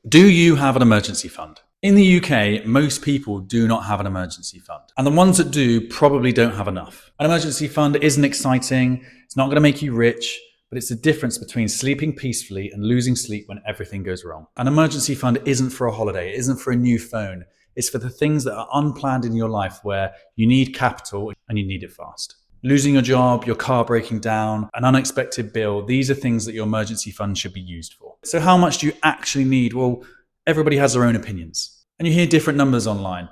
Do you have an emergency fund? In the UK, most people do not have an emergency fund. And the ones that do probably don't have enough. An emergency fund isn't exciting, it's not going to make you rich, but it's the difference between sleeping peacefully and losing sleep when everything goes wrong. An emergency fund isn't for a holiday, it isn't for a new phone. It's for the things that are unplanned in your life where you need capital and you need it fast. Losing your job, your car breaking down, an unexpected bill, these are things that your emergency fund should be used for. So how much do you actually need? Well, everybody has their own opinions. And you hear different numbers online.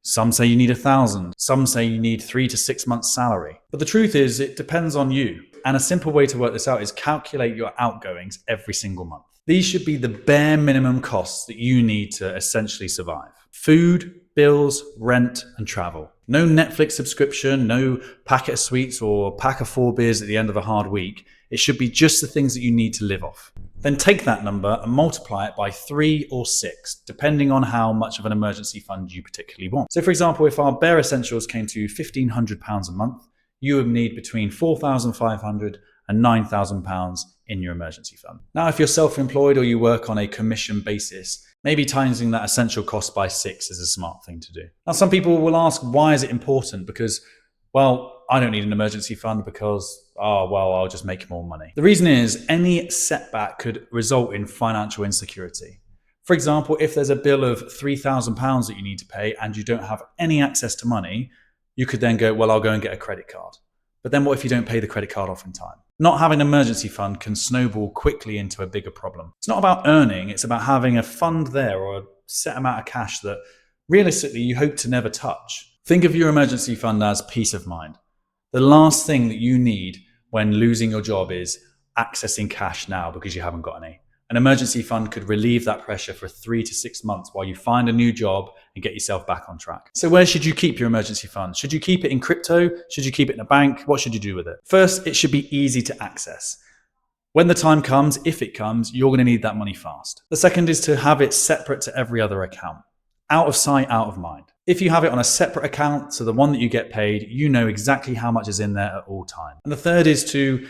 Some say you need 1,000. Some say you need 3 to 6 months' salary. But the truth is, it depends on you. And a simple way to work this out is calculate your outgoings every single month. These should be the bare minimum costs that you need to essentially survive. Food, bills, rent, and travel. No Netflix subscription, no packet of sweets or pack of 4 beers at the end of a hard week. It should be just the things that you need to live off. Then take that number and multiply it by 3 or 6, depending on how much of an emergency fund you particularly want. So for example, if our bare essentials came to £1,500 a month, you would need between £4,500 and £9,000 in your emergency fund. Now, if you're self-employed or you work on a commission basis, maybe timesing that essential cost by 6 is a smart thing to do. Now, some people will ask, why is it important? Because, well, I don't need an emergency fund because, I'll just make more money. The reason is any setback could result in financial insecurity. For example, if there's a bill of £3,000 that you need to pay and you don't have any access to money, you could then go, I'll go and get a credit card. But then what if you don't pay the credit card off in time? Not having an emergency fund can snowball quickly into a bigger problem. It's not about earning, it's about having a fund there or a set amount of cash that realistically you hope to never touch. Think of your emergency fund as peace of mind. The last thing that you need when losing your job is accessing cash now because you haven't got any. An emergency fund could relieve that pressure for 3 to 6 months while you find a new job and get yourself back on track. So where should you keep your emergency fund? Should you keep it in crypto? Should you keep it in a bank? What should you do with it? First, it should be easy to access. When the time comes, if it comes, you're going to need that money fast. The second is to have it separate to every other account. Out of sight, out of mind. If you have it on a separate account, so the one that you get paid, you know exactly how much is in there at all times. And the third is to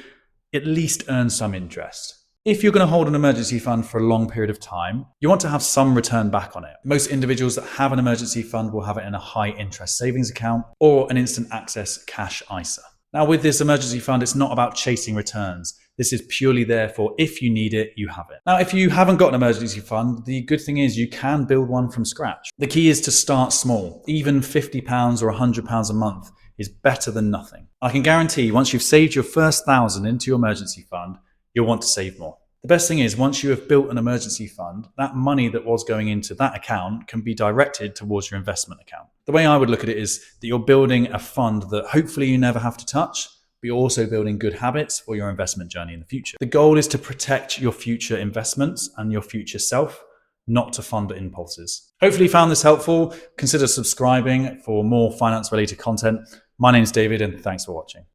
at least earn some interest. If you're going to hold an emergency fund for a long period of time, you want to have some return back on it. Most individuals that have an emergency fund will have it in a high interest savings account or an instant access cash ISA. Now with this emergency fund, it's not about chasing returns. This is purely there for if you need it, you have it. Now, if you haven't got an emergency fund, the good thing is you can build one from scratch. The key is to start small. Even £50 or £100 a month is better than nothing. I can guarantee once you've saved your first 1,000 into your emergency fund, you'll want to save more. The best thing is once you have built an emergency fund, that money that was going into that account can be directed towards your investment account. The way I would look at it is that you're building a fund that hopefully you never have to touch, but you're also building good habits for your investment journey in the future. The goal is to protect your future investments and your future self, not to fund impulses. Hopefully you found this helpful. Consider subscribing for more finance related content. My name is David and thanks for watching.